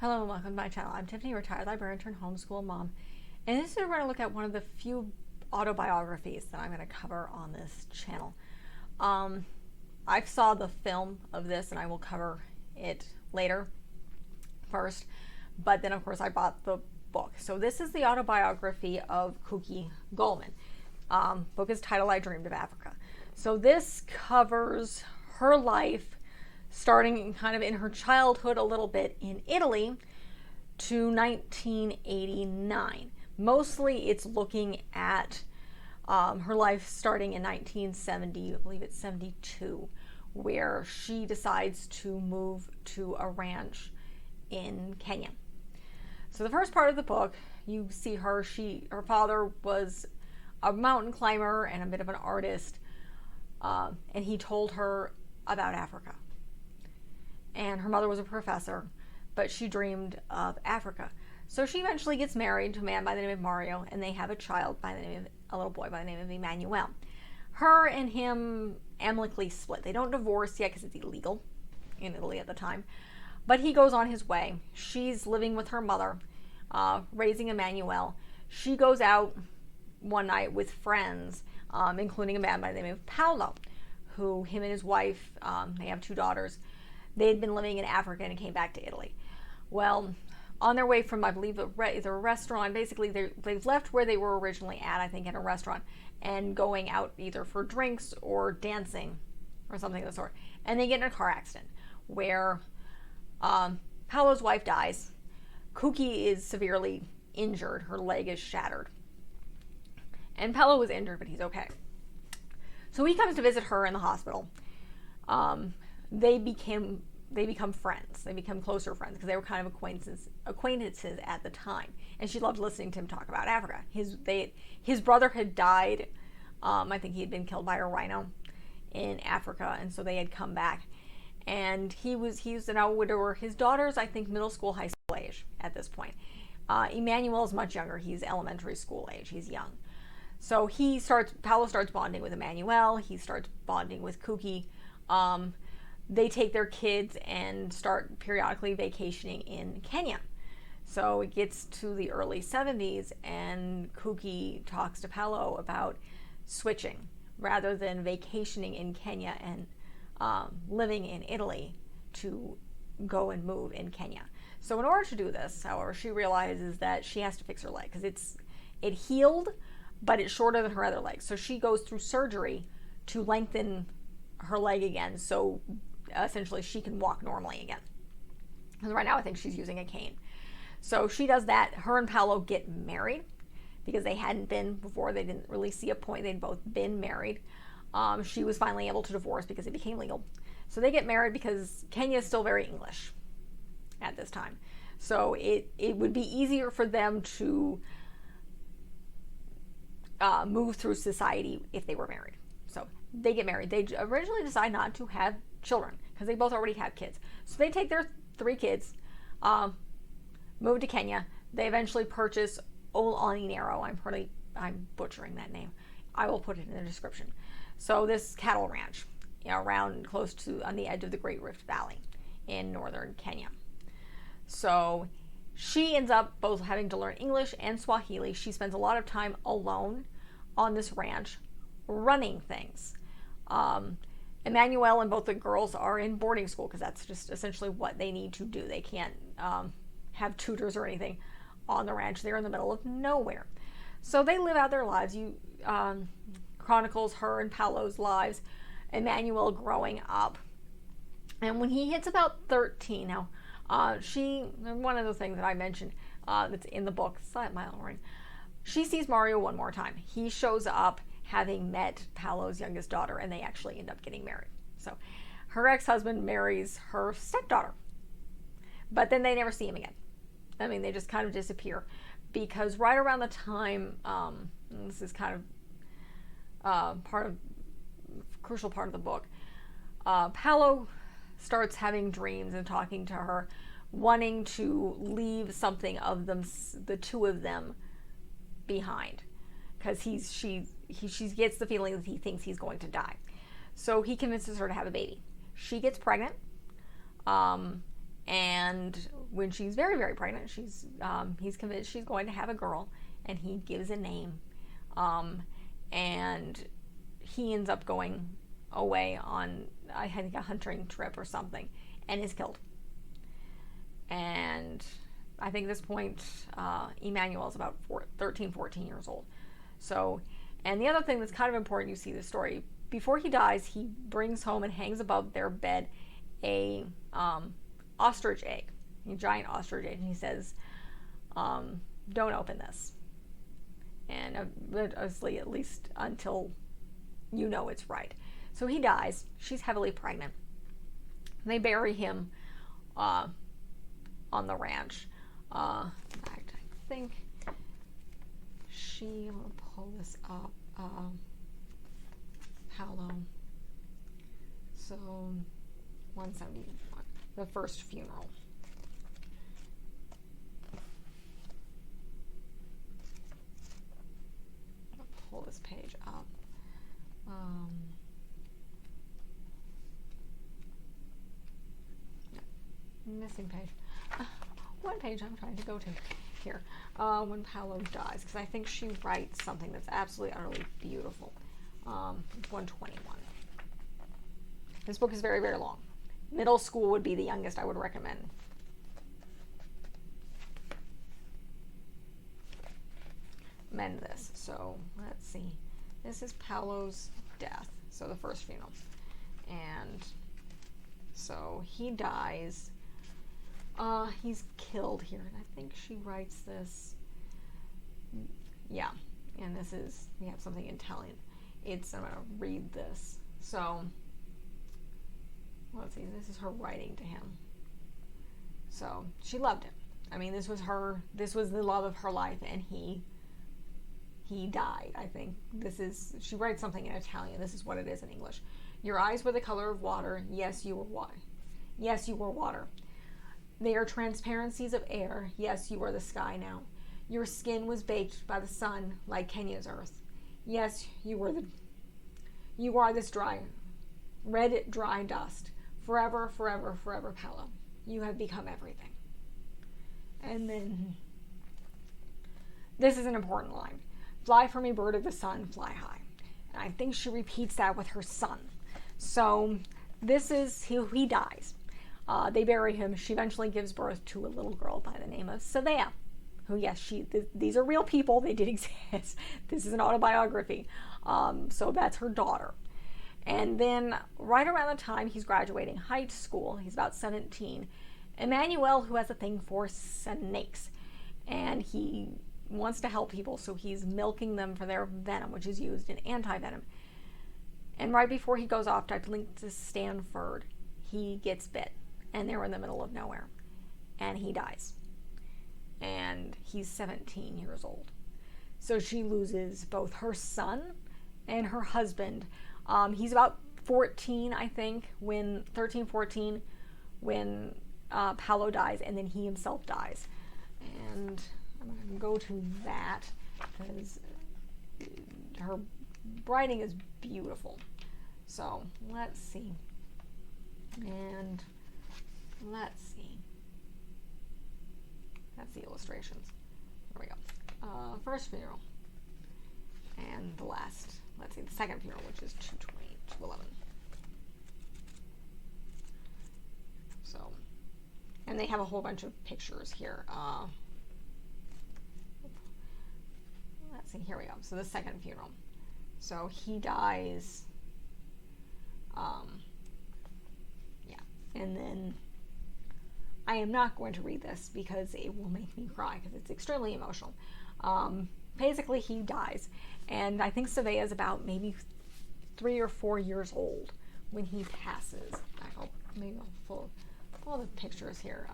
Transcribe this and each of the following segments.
Hello and welcome to my channel. I'm Tiffany, retired librarian turned homeschool mom, and this is we're going to look at one of the few autobiographies that I'm going to cover on this channel. I saw the film of this and I will cover it later first, but then of course I bought the book. So this is the autobiography of Kuki Gallmann. Book is titled I Dreamed of Africa. So this covers her life starting kind of in her childhood a little bit in Italy to 1989. Mostly it's looking at her life starting in 1970, I believe it's 72, where she decides to move to a ranch in Kenya. So the first part of the book, you see her father was a mountain climber and a bit of an artist, and he told her about Africa. And her mother was a professor, but she dreamed of Africa. So she eventually gets married to a man by the name of Mario, and they have a child by the name of, a little boy by the name of Emmanuel. Her and him amicably split. They don't divorce yet because it's illegal in Italy at the time, but he goes on his way. She's living with her mother, raising Emmanuel. She goes out one night with friends, including a man by the name of Paulo, who him and his wife, they have two daughters. They had been living in Africa and came back to Italy. Well, on their way from, I believe, the restaurant, basically they've left where they were originally at, I think, in a restaurant, and going out either for drinks or dancing or something of the sort. And they get in a car accident where Paulo's wife dies. Kuki is severely injured. Her leg is shattered. And Paulo was injured, but he's okay. So he comes to visit her in the hospital. They become friends. They become closer friends because they were kind of acquaintances at the time. And she loved listening to him talk about Africa. His brother had died. I think he had been killed by a rhino in Africa, and so they had come back. And he's now a widower. His daughter's, I think, middle school, high school age at this point. Emmanuel is much younger. He's elementary school age. He's young. So Paulo starts bonding with Emmanuel. He starts bonding with Kuki. They take their kids and start periodically vacationing in Kenya. So it gets to the early 70s and Kuki talks to Paulo about switching rather than vacationing in Kenya and living in Italy to go and move in Kenya. So in order to do this, however, she realizes that she has to fix her leg because it healed, but it's shorter than her other leg. So she goes through surgery to lengthen her leg again, so essentially she can walk normally again. Because right now I think she's using a cane. So she does that. Her and Paulo get married because they hadn't been before. They didn't really see a point. They'd both been married. She was finally able to divorce because it became legal. So they get married because Kenya is still very English at this time. So it would be easier for them to move through society if they were married. So they get married. They originally decide not to have children because they both already have kids. So they take their 3 kids, move to Kenya. They eventually purchase Olanero. I'm butchering that name. I will put it in the description. So this cattle ranch, around close to on the edge of the Great Rift Valley in northern Kenya. So she ends up both having to learn English and Swahili. She spends a lot of time alone on this ranch running things. Emmanuel and both the girls are in boarding school because that's just essentially what they need to do. They can't have tutors or anything on the ranch. They're in the middle of nowhere. So they live out their lives. Chronicles her and Paulo's lives, Emmanuel growing up. And when he hits about 13, now one of the things that I mentioned that's in the book, Silent Mile Ring, she sees Mario one more time. He shows up having met Paulo's youngest daughter, and they actually end up getting married. So her ex-husband marries her stepdaughter, but then they never see him again. I mean, they just kind of disappear because right around the time, and this is kind of crucial part of the book, Paulo starts having dreams and talking to her, wanting to leave something of them, the two of them, behind, because she gets the feeling that he thinks he's going to die. So he convinces her to have a baby. She gets pregnant, And when she's very, very pregnant, he's convinced she's going to have a girl, and he gives a name. And he ends up going away on, I think, a hunting trip or something, and is killed. And I think at this point, Emmanuel's about 13, 14 years old. So, and the other thing that's kind of important, you see this story, before he dies, he brings home and hangs above their bed a ostrich egg, a giant ostrich egg, and he says, don't open this. And obviously, at least until you know it's right. So he dies. She's heavily pregnant. They bury him on the ranch. In fact, I think I'm going to pull this up. Paulo. So, 171. The first funeral. I'll pull this page up. Missing page. One page I'm trying to go to here. When Paulo dies, because I think she writes something that's absolutely, utterly beautiful. 121. This book is very, very long. Middle school would be the youngest I would recommend. Amend this. So let's see. This is Paulo's death. So the first funeral. And so he dies. He's killed here. And I think she writes this. Yeah. And this is, we have something in Italian. I'm going to read this. So, let's see. This is her writing to him. So, she loved him. I mean, this was the love of her life, and he died, I think. She writes something in Italian. This is what it is in English. Your eyes were the color of water. Yes, you were water. Yes, you were water. They are transparencies of air. Yes, you are the sky now. Your skin was baked by the sun like Kenya's earth. Yes, you are this red, dry dust. Forever, forever, forever, Paulo. You have become everything. And then, this is an important line. Fly for me, bird of the sun, fly high. And I think she repeats that with her son. So, this is, he dies. They bury him. She eventually gives birth to a little girl by the name of Savea. Who, yes, these are real people. They did exist. This is an autobiography. So that's her daughter. And then right around the time he's graduating high school, he's about 17, Emmanuel, who has a thing for snakes, and he wants to help people, so he's milking them for their venom, which is used in anti-venom. And right before he goes off to Stanford, he gets bit, and they're in the middle of nowhere, and he dies. And he's 17 years old. So she loses both her son and her husband. He's about 14, I think, 13, 14, when Paulo dies, and then he himself dies. And I'm going to go to that because her writing is beautiful. So let's see. And let's see. That's the illustrations. There we go. First funeral. And the last, let's see, the second funeral, which is 220, 211. So, and they have a whole bunch of pictures here. Let's see, here we go. So the second funeral. So he dies, yeah, and then I am not going to read this because it will make me cry because it's extremely emotional. Basically, he dies, and I think Savea is about maybe 3 or 4 years old when he passes. Maybe I'll pull all the pictures here.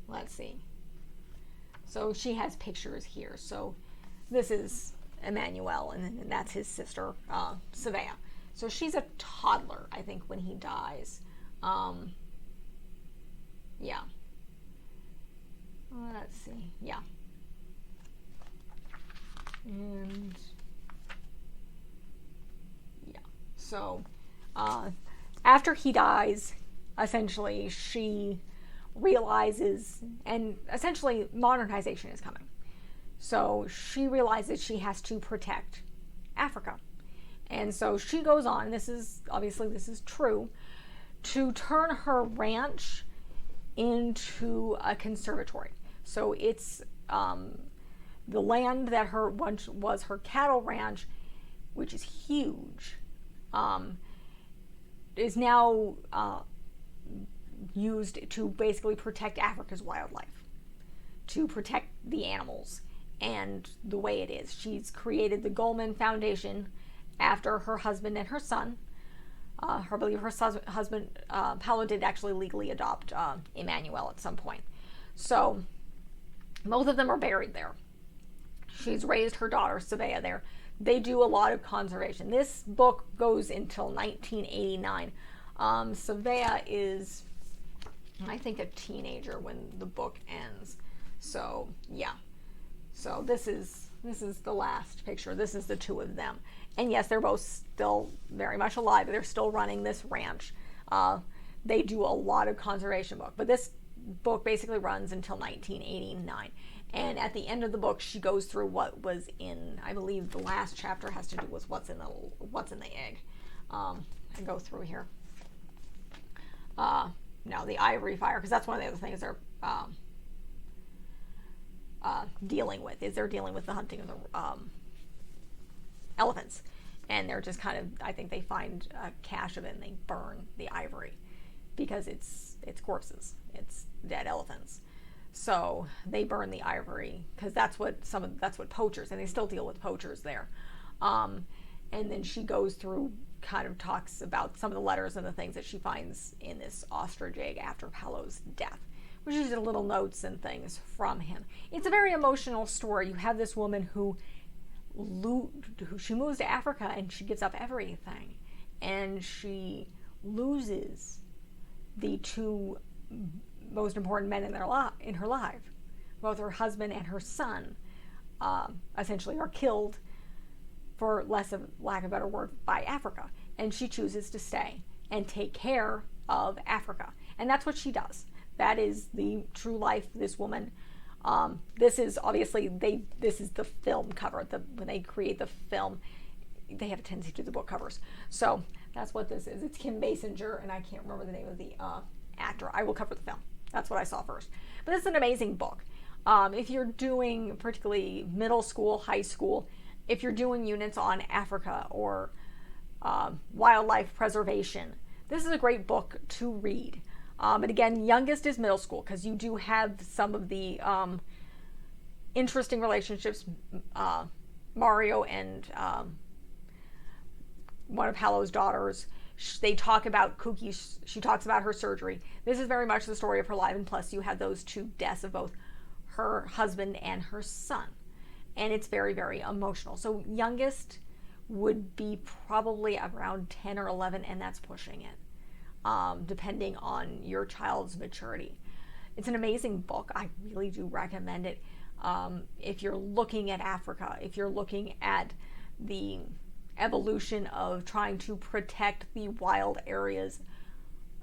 Let's see. So she has pictures here. So this is Emmanuel, and that's his sister, Savea. So she's a toddler, I think, when he dies. Yeah. Let's see. Yeah. And yeah. So after he dies, essentially she realizes, and essentially modernization is coming. So she realizes she has to protect Africa. And so she goes on, this is true, to turn her ranch into a conservatory. So it's the land that her once was her cattle ranch, which is huge, is now used to basically protect Africa's wildlife, to protect the animals and the way it is. She's created the Gallmann Foundation after her husband and her son. I believe her husband, Paulo, did actually legally adopt Emmanuel at some point. So both of them are buried there. She's raised her daughter, Savea, there. They do a lot of conservation. This book goes until 1989. Savea is, I think, a teenager when the book ends. So, yeah. So this is the last picture. This is the two of them. And yes, they're both still very much alive. They're still running this ranch. They do a lot of conservation book. But this book basically runs until 1989. And at the end of the book, she goes through what was in, I believe the last chapter has to do with what's in the egg. I go through here. Now the ivory fire, because that's one of the other things they're dealing with, is they're dealing with the hunting of the elephants. And they're just kind of, I think they find a cache of it and they burn the ivory because it's corpses. It's dead elephants. So they burn the ivory because that's what poachers, and they still deal with poachers there. And then she goes through, kind of talks about some of the letters and the things that she finds in this ostrich egg after Paulo's death, which is little notes and things from him. It's a very emotional story. You have this woman who she moves to Africa and she gives up everything, and she loses the two most important men in her life. Both her husband and her son essentially are killed, for lack of a better word, by Africa. And she chooses to stay and take care of Africa. And that's what she does. That is the true life of this woman. This is obviously, this is the film cover. When they create the film, they have a tendency to do the book covers. So that's what this is. It's Kim Basinger, and I can't remember the name of the actor. I will cover the film. That's what I saw first. But it's an amazing book. If you're doing particularly middle school, high school, if you're doing units on Africa or wildlife preservation, this is a great book to read. But again, youngest is middle school, because you do have some of the interesting relationships. Mario and one of Paulo's daughters, they talk about Kuki. She talks about her surgery. This is very much the story of her life, and plus you have those two deaths of both her husband and her son. And it's very, very emotional. So youngest would be probably around 10 or 11, and that's pushing it, depending on your child's maturity. It's an amazing book. I really do recommend it. If you're looking at Africa, if you're looking at the evolution of trying to protect the wild areas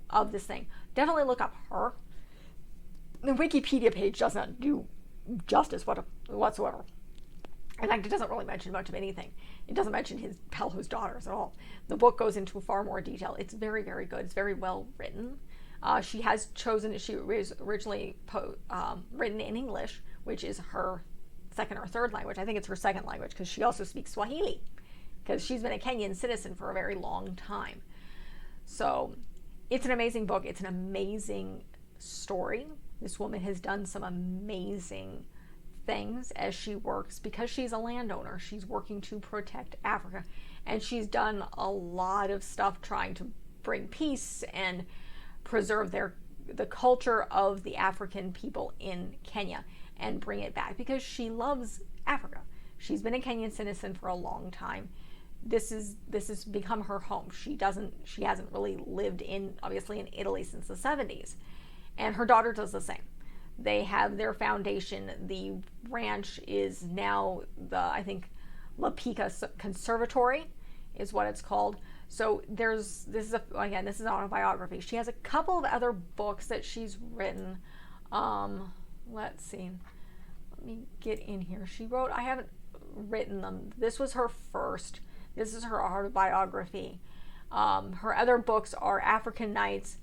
of this thing, definitely look up her. The Wikipedia page does not do justice whatsoever. In fact, it doesn't really mention much of anything. It doesn't mention Paulo's daughters at all. The book goes into far more detail. It's very, very good. It's very well written. She has chosen, she was originally written in English, which is her second or third language. I think it's her second language, because she also speaks Swahili, because she's been a Kenyan citizen for a very long time. So it's an amazing book. It's an amazing story. This woman has done some amazing things as she works, because she's a landowner. She's working to protect Africa, and she's done a lot of stuff trying to bring peace and preserve the culture of the African people in Kenya and bring it back, because she loves Africa. She's been a Kenyan citizen for a long time. This has become her home. She hasn't really lived obviously in Italy since the 70s. And her daughter does the same. They have their foundation. The ranch is now I think La Pica Conservatory is what it's called. So this is an autobiography. She has a couple of other books that she's written. Let's see. Let me get in here. She wrote, I haven't written them. This was her first. This is her autobiography. Her other books are African Nights,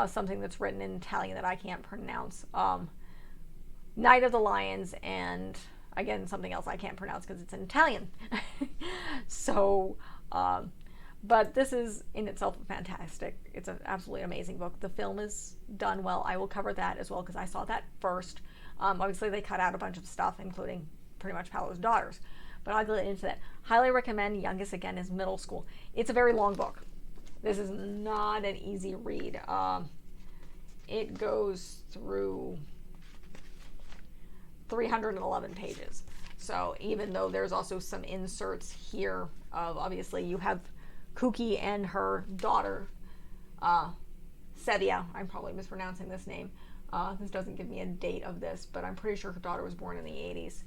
something that's written in Italian that I can't pronounce. Night of the Lions, and again, something else I can't pronounce because it's in Italian. So, but this is in itself fantastic. It's an absolutely amazing book. The film is done well. I will cover that as well because I saw that first. Obviously, they cut out a bunch of stuff, including pretty much Paulo's daughters. But I'll get into that. Highly recommend. Youngest, again, is middle school. It's a very long book. This is not an easy read. It goes through 311 pages. So even though there's also some inserts here of, obviously, you have Kuki and her daughter, Sevia. I'm probably mispronouncing this name. This doesn't give me a date of this, but I'm pretty sure her daughter was born in the 80s.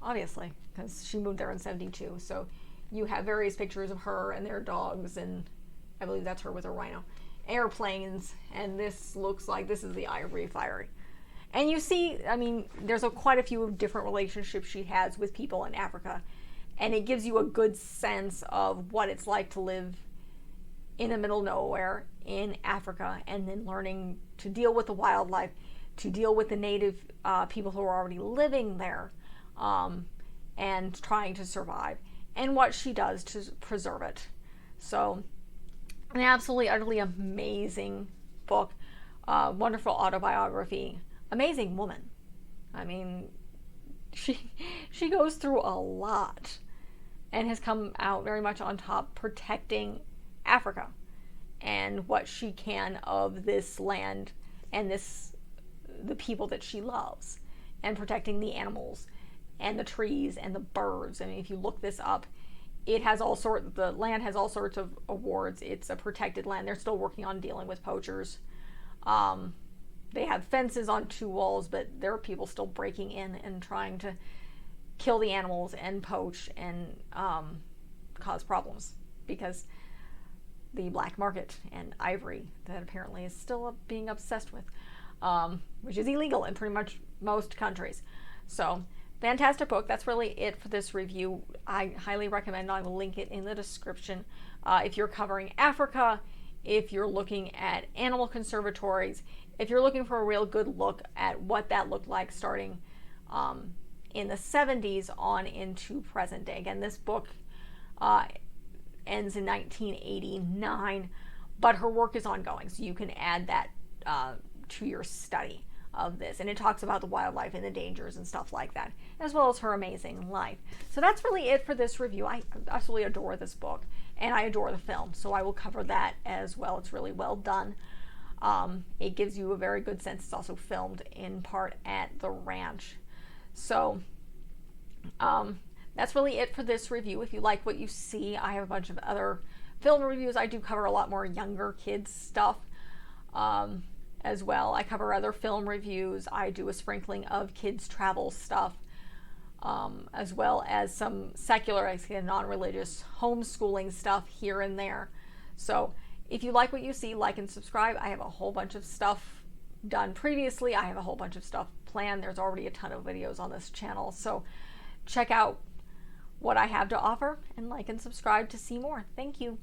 Obviously, because she moved there in 72. So you have various pictures of her and their dogs, and I believe that's her with a rhino. Airplanes, and this looks like this is the Ivory Fiery. And you see, I mean, there's quite a few different relationships she has with people in Africa, and it gives you a good sense of what it's like to live in the middle of nowhere in Africa, and then learning to deal with the wildlife, to deal with the native people who are already living there, and trying to survive, and what she does to preserve it. So, an absolutely, utterly amazing book, wonderful autobiography, amazing woman. I mean, she goes through a lot and has come out very much on top, protecting Africa and what she can of this land and the people that she loves, and protecting the animals and the trees and the birds. I mean, if you look this up, the land has all sorts of awards. It's a protected land. They're still working on dealing with poachers. They have fences on 2 walls, but there are people still breaking in and trying to kill the animals and poach and cause problems, because the black market and ivory that apparently is still being obsessed with, which is illegal in pretty much most countries. So, fantastic book. That's really it for this review. I highly recommend. I will link it in the description. If you're covering Africa, if you're looking at animal conservatories, if you're looking for a real good look at what that looked like starting in the 70s on into present day. Again, this book ends in 1989, but her work is ongoing, so you can add that to your study of this. And it talks about the wildlife and the dangers and stuff like that, as well as her amazing life. So that's really it for this review. I absolutely adore this book, and I adore the film, so I will cover that as well. It's really well done. It gives you a very good sense. It's also filmed in part at the ranch. So that's really it for this review. If you like what you see, I have a bunch of other film reviews. I do cover a lot more younger kids stuff as well. I cover other film reviews. I do a sprinkling of kids travel stuff, as well as some secular, non-religious homeschooling stuff here and there. So if you like what you see, like and subscribe. I have a whole bunch of stuff done previously. I have a whole bunch of stuff planned. There's already a ton of videos on this channel. So check out what I have to offer, and like and subscribe to see more. Thank you.